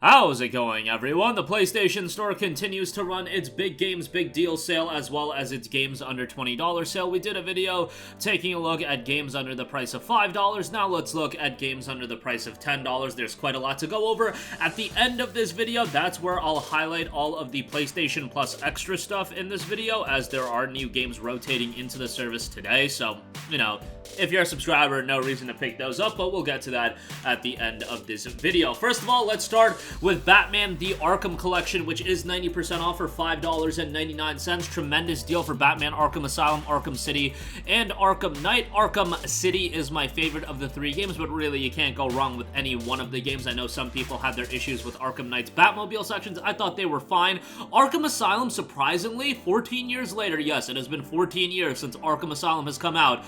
How's it going, everyone? The PlayStation Store continues to run its Big Games Big Deal sale as well as its games under $20 sale. We did a video taking a look at games under the price of $5. Now let's look at games under the price of $10. There's quite a lot to go over. At the end of this video, that's where I'll highlight all of the PlayStation Plus extra stuff in this video, as there are new games rotating into the service today. So, you know, if you're a subscriber, no reason to pick those up, but we'll get to that at the end of this video. First of all, let's start with Batman the Arkham Collection, which is 90% off for $5.99. Tremendous deal for Batman Arkham Asylum, Arkham City, and Arkham Knight. Arkham City is my favorite of the three games, but really you can't go wrong with any one of the games. I know some people had their issues with Arkham Knight's Batmobile sections. I thought they were fine. Arkham Asylum, surprisingly, 14 years later, yes, it has been 14 years since Arkham Asylum has come out,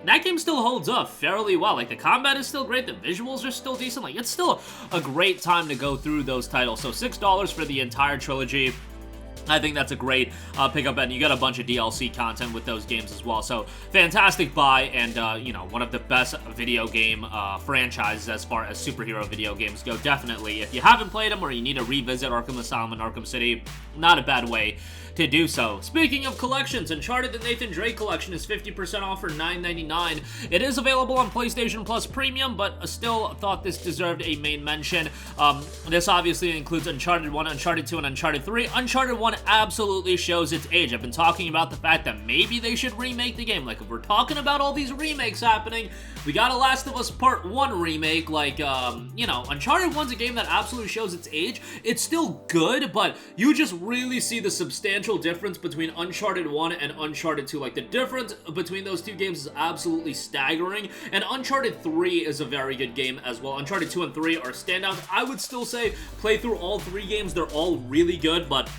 that game still holds up fairly well. Like, the combat is still great, the visuals are still decent, like, it's still a great time to go through those titles. So $6 for the entire trilogy. I think that's a great pickup, and you get a bunch of DLC content with those games as well. So, fantastic buy, and, you know, one of the best video game franchises as far as superhero video games go. Definitely, if you haven't played them or you need to revisit Arkham Asylum and Arkham City, not a bad way to do so. Speaking of collections, Uncharted the Nathan Drake Collection is 50% off for $9.99. It is available on PlayStation Plus Premium, but still thought this deserved a main mention. This obviously includes Uncharted 1, Uncharted 2, and Uncharted 3. Uncharted 1 absolutely shows its age. I've been talking about the fact that maybe they should remake the game. Like, if we're talking about all these remakes happening, we got a Last of Us Part 1 remake. Like, you know, Uncharted 1's a game that absolutely shows its age. It's still good, but you just really see the substantial difference between Uncharted 1 and Uncharted 2. Like, the difference between those two games is absolutely staggering, and Uncharted 3 is a very good game as well. Uncharted 2 and 3 are standouts. I would still say play through all three games. They're all really good, but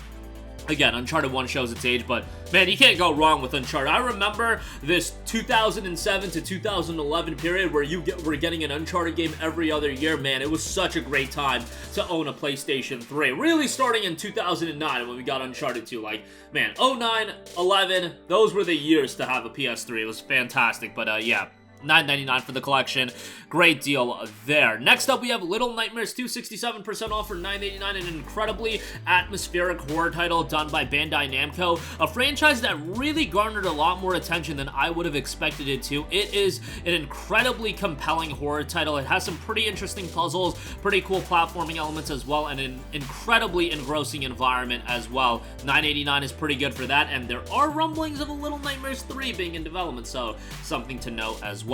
again, Uncharted 1 shows its age, but man, you can't go wrong with Uncharted. I remember this 2007 to 2011 period where we're getting an Uncharted game every other year. Man, it was such a great time to own a PlayStation 3. Really starting in 2009 when we got Uncharted 2. Like, man, 09, 11, those were the years to have a PS3. It was fantastic, but yeah. $9.99 for the collection. Great deal there. Next up, we have Little Nightmares 2, 67% off for $9.89, an incredibly atmospheric horror title done by Bandai Namco, a franchise that really garnered a lot more attention than I would have expected it to. It is an incredibly compelling horror title. It has some pretty interesting puzzles, pretty cool platforming elements as well, and an incredibly engrossing environment as well. $9.89 is pretty good for that, and there are rumblings of a Little Nightmares 3 being in development, so something to note as well.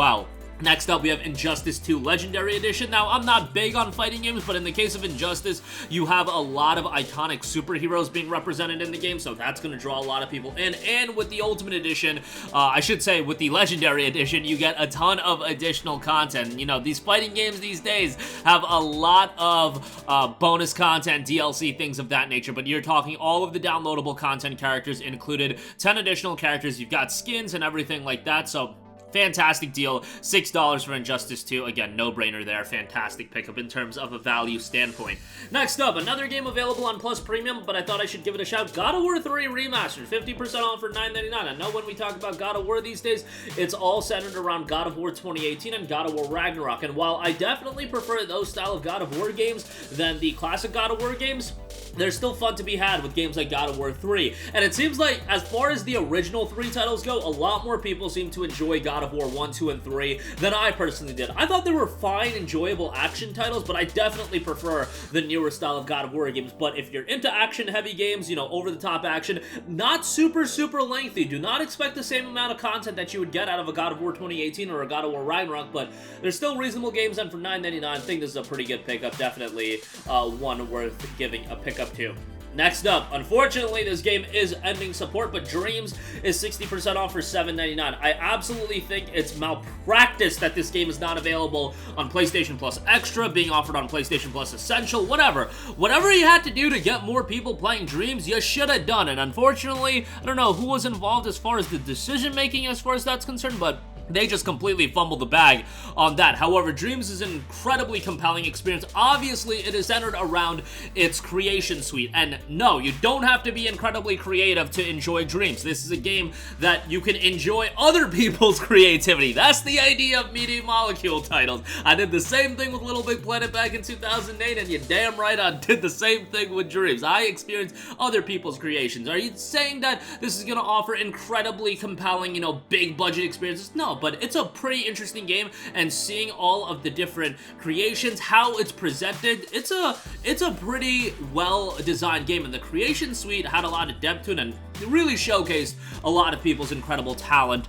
Next up, we have Injustice 2 Legendary Edition. Now, I'm not big on fighting games, but in the case of Injustice, you have a lot of iconic superheroes being represented in the game, so that's going to draw a lot of people in. And with the Ultimate Edition, I should say with the Legendary Edition, you get a ton of additional content. You know, these fighting games these days have a lot of bonus content, DLC, things of that nature, but you're talking all of the downloadable content characters included, 10 additional characters, you've got skins and everything like that, so fantastic deal. $6 for Injustice 2. Again, no-brainer there. Fantastic pickup in terms of a value standpoint. Next up, another game available on Plus Premium, but I thought I should give it a shout. God of War III Remastered. 50% off for $9.99. I know when we talk about God of War these days, it's all centered around God of War 2018 and God of War Ragnarok. And while I definitely prefer those style of God of War games than the classic God of War games, there's still fun to be had with games like God of War 3. And it seems like, as far as the original 3 titles go, a lot more people seem to enjoy God of War 1, 2, and 3 than I personally did. I thought they were fine, enjoyable action titles, but I definitely prefer the newer style of God of War games. But if you're into action-heavy games, you know, over-the-top action, not super lengthy. Do not expect the same amount of content that you would get out of a God of War 2018 or a God of War Ragnarok, but they're still reasonable games, and for $9.99, I think this is a pretty good pickup. Definitely one worth giving a pickup to. Next up, unfortunately, this game is ending support, but Dreams is 60% off for $7.99. I absolutely think it's malpractice that this game is not available on PlayStation Plus Extra, being offered on PlayStation Plus Essential, whatever. Whatever you had to do to get more people playing Dreams, you should have done it. Unfortunately, I don't know who was involved as far as the decision-making as far as that's concerned, but They just completely fumbled the bag on that. However, Dreams is an incredibly compelling experience. Obviously, it is centered around its creation suite. And no, you don't have to be incredibly creative to enjoy Dreams. This is a game that you can enjoy other people's creativity. That's the idea of Media Molecule titles. I did the same thing with Little Big Planet back in 2008, and you're damn right I did the same thing with Dreams. I experienced other people's creations. Are you saying that this is going to offer incredibly compelling, you know, big budget experiences? No, but it's a pretty interesting game, and seeing all of the different creations, how it's presented, it's a pretty well designed game, and the creation suite had a lot of depth to it and really showcased a lot of people's incredible talent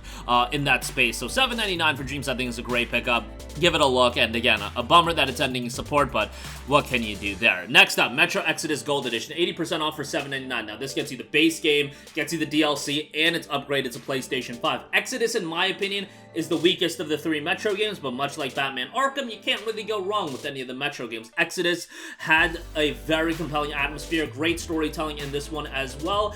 in that space. So $7.99 for Dreams I think is a great pickup. Give it a look, and again, a bummer that it's ending support, but what can you do there? Next up, Metro Exodus Gold Edition, 80% off for $7.99. Now this gets you the base game, gets you the DLC, and it's upgraded to PlayStation 5. Exodus, in my opinion, is the weakest of the three Metro games, but much like Batman Arkham, you can't really go wrong with any of the Metro games. Exodus had a very compelling atmosphere, great storytelling in this one as well.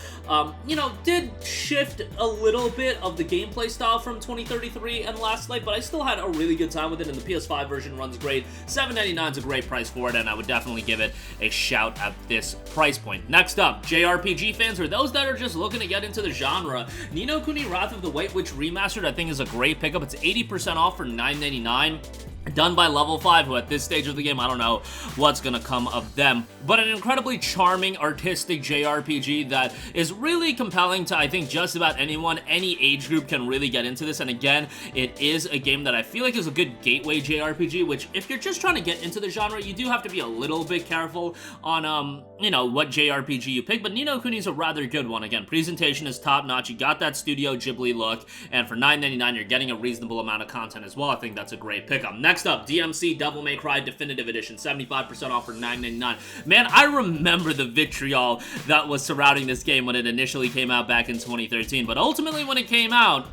You know, did shift a little bit of the gameplay style from 2033 and Last Light, but I still had a really good time with it, and the PS5 version runs great. $7.99 is a great price for it, and I would definitely give it a shout at this price point. Next up, JRPG fans, or those that are just looking to get into the genre, Ni no Kuni Wrath of the White Witch Remastered I think is a great pickup. It's 80% off for $9.99. Done by Level 5, who at this stage of the game, I don't know what's gonna come of them. But an incredibly charming, artistic JRPG that is really compelling to, I think, just about anyone. Any age group can really get into this. And again, it is a game that I feel like is a good gateway JRPG, which if you're just trying to get into the genre, you do have to be a little bit careful on, you know, what JRPG you pick. But Ni no Kuni is a rather good one. Again, presentation is top-notch. You got that Studio Ghibli look. And for $9.99, you're getting a reasonable amount of content as well. I think that's a great pickup. Next up, DMC Devil May Cry Definitive Edition, 75% off for $9.99. Man, I remember the vitriol that was surrounding this game when it initially came out back in 2013, but ultimately when it came out,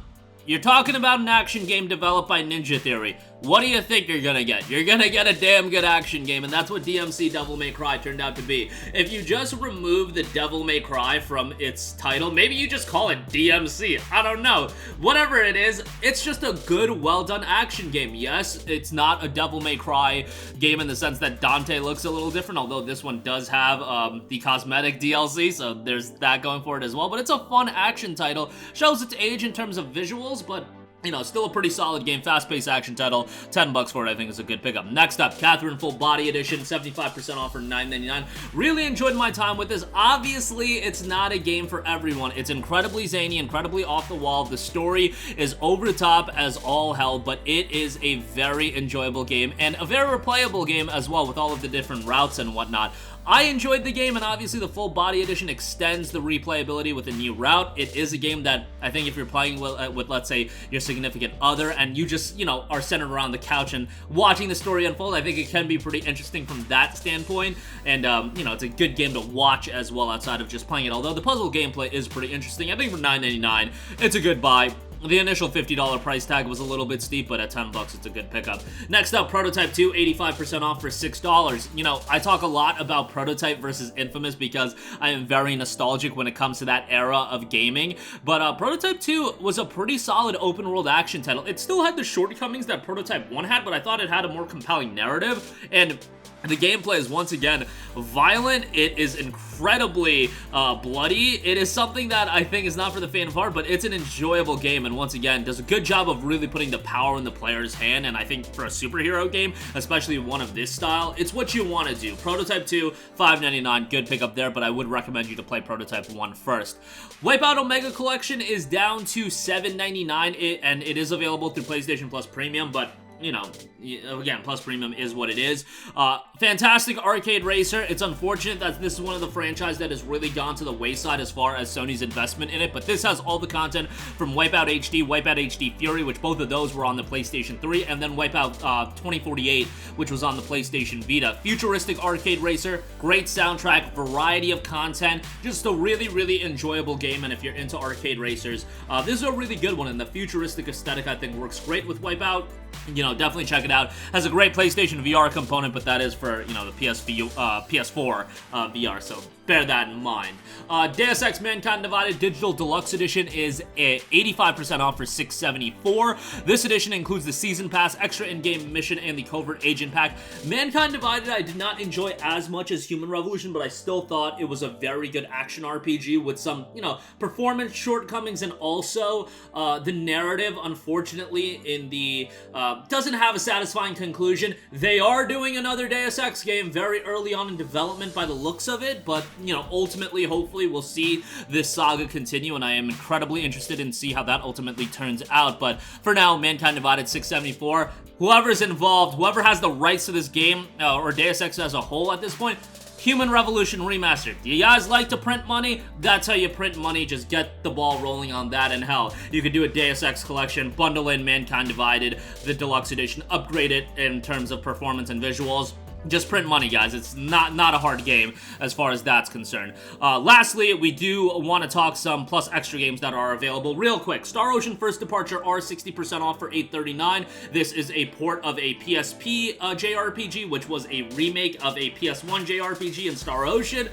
you're talking about an action game developed by Ninja Theory. What do you think you're gonna get? You're gonna get a damn good action game, and that's what DMC Devil May Cry turned out to be. If you just remove the Devil May Cry from its title, maybe you just call it DMC, I don't know. Whatever it is, it's just a good, well-done action game. Yes, it's not a Devil May Cry game in the sense that Dante looks a little different, although this one does have the cosmetic DLC, so there's that going for it as well, but it's a fun action title. Shows its age in terms of visuals, but you know, still a pretty solid game, fast-paced action title. $10 for it, I think, is a good pickup. Next up, Catherine Full Body Edition, 75% off for $9.99. Really enjoyed my time with this. Obviously, it's not a game for everyone. It's incredibly zany, incredibly off the wall. The story is over the top as all hell, but it is a very enjoyable game and a very replayable game as well with all of the different routes and whatnot. I enjoyed the game, and obviously the Full Body Edition extends the replayability with a new route. It is a game that I think if you're playing with let's say, your significant other, and you just, you know, are centered around the couch and watching the story unfold, I think it can be pretty interesting from that standpoint, and, you know, it's a good game to watch as well outside of just playing it, although the puzzle gameplay is pretty interesting. I think for $9.99, it's a good buy. The initial $50 price tag was a little bit steep, but at $10, it's a good pickup. Next up, Prototype 2, 85% off for $6. You know, I talk a lot about Prototype versus Infamous because I am very nostalgic when it comes to that era of gaming, but Prototype 2 was a pretty solid open-world action title. It still had the shortcomings that Prototype 1 had, but I thought it had a more compelling narrative, and the gameplay is once again violent. It is incredibly bloody. It is something that I think is not for the faint of heart, but it's an enjoyable game, and once again does a good job of really putting the power in the player's hand. And I think for a superhero game, especially one of this style, it's what you want to do. Prototype 2, $5.99, good pickup there, but I would recommend you to play Prototype 1 first. WipEout Omega Collection is down to $7.99, and it is available through PlayStation Plus Premium, but you know, again, Plus Premium is what it is. Fantastic arcade racer. It's unfortunate that this is one of the franchises that has really gone to the wayside as far as Sony's investment in it, but this has all the content from WipEout HD, WipEout HD Fury, which both of those were on the PlayStation 3, and then WipEout 2048, which was on the PlayStation Vita. Futuristic arcade racer, great soundtrack, variety of content, just a really, really enjoyable game, and if you're into arcade racers, this is a really good one, and the futuristic aesthetic, I think, works great with WipEout. you know, definitely check it out. Has a great PlayStation VR component, but that is for, you know, the PS4 VR, so bear that in mind. Deus Ex Mankind Divided Digital Deluxe Edition is 85% off for $674. This edition includes the Season Pass, extra in-game mission, and the Covert Agent Pack. Mankind Divided I did not enjoy as much as Human Revolution, but I still thought it was a very good action RPG with some, you know, performance shortcomings, and also the narrative, unfortunately, in the doesn't have a satisfying conclusion. They are doing another Deus Ex game very early on in development by the looks of it, but, you know, ultimately, hopefully, we'll see this saga continue, and I am incredibly interested in see how that ultimately turns out. But for now, Mankind Divided 674. Whoever's involved, whoever has the rights to this game, or Deus Ex as a whole at this point, Human Revolution Remastered. You guys like to print money? That's how you print money. Just get the ball rolling on that, and hell, you could do a Deus Ex collection, bundle in Mankind Divided, the Deluxe Edition, upgrade it in terms of performance and visuals. Just print money, guys. It's not a hard game as far as that's concerned. Lastly, we do want to talk some plus extra games that are available real quick. Star Ocean First Departure are 60% off for $839. This is a port of a PSP JRPG, which was a remake of a PS1 JRPG in Star Ocean.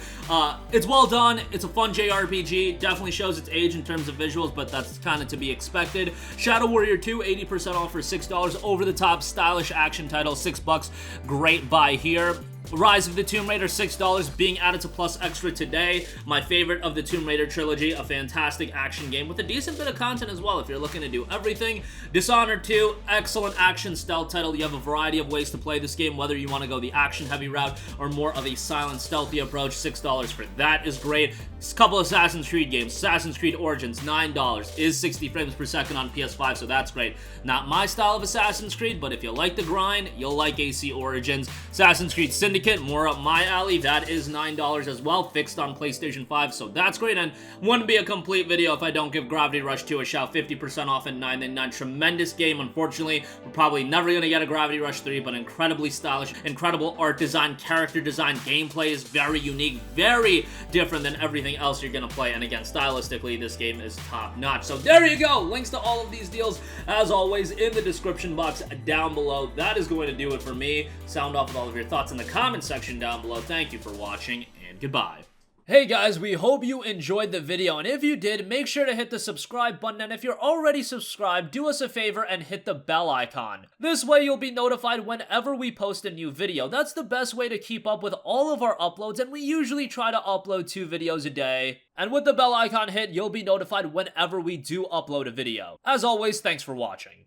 It's well done. It's a fun JRPG. Definitely shows its age in terms of visuals, but that's kind of to be expected. Shadow Warrior 2, 80% off for $6. Over-the-top, stylish action title, $6. Great buy here. Rise of the Tomb Raider, $6, being added to Plus Extra today. My favorite of the Tomb Raider trilogy, a fantastic action game with a decent bit of content as well if you're looking to do everything. Dishonored 2, excellent action stealth title. You have a variety of ways to play this game, whether you want to go the action-heavy route or more of a silent, stealthy approach. $6 for that is great. A couple Assassin's Creed games. Assassin's Creed Origins, $9. Is 60 frames per second on PS5, so that's great. Not my style of Assassin's Creed, but if you like the grind, you'll like AC Origins. Assassin's Creed Syndicate, more up my alley. That is $9 as well, fixed on PlayStation 5, so that's great, and wouldn't be a complete video if I don't give Gravity Rush 2 a shout. 50% off at $9.99. Tremendous game. Unfortunately, we're probably never going to get a Gravity Rush 3, but incredibly stylish, incredible art design, character design, gameplay is very unique, very different than everything else you're going to play, and again, stylistically, this game is top-notch. So there you go. Links to all of these deals, as always, in the description box down below. That is going to do it for me. Sound off with all of your thoughts in the comments section down below. Thank you for watching, and goodbye. Hey guys, we hope you enjoyed the video, and if you did, make sure to hit the subscribe button, and if you're already subscribed, do us a favor and hit the bell icon. This way you'll be notified whenever we post a new video. That's the best way to keep up with all of our uploads, and we usually try to upload 2 videos a day. And with the bell icon hit, you'll be notified whenever we do upload a video. As always, thanks for watching.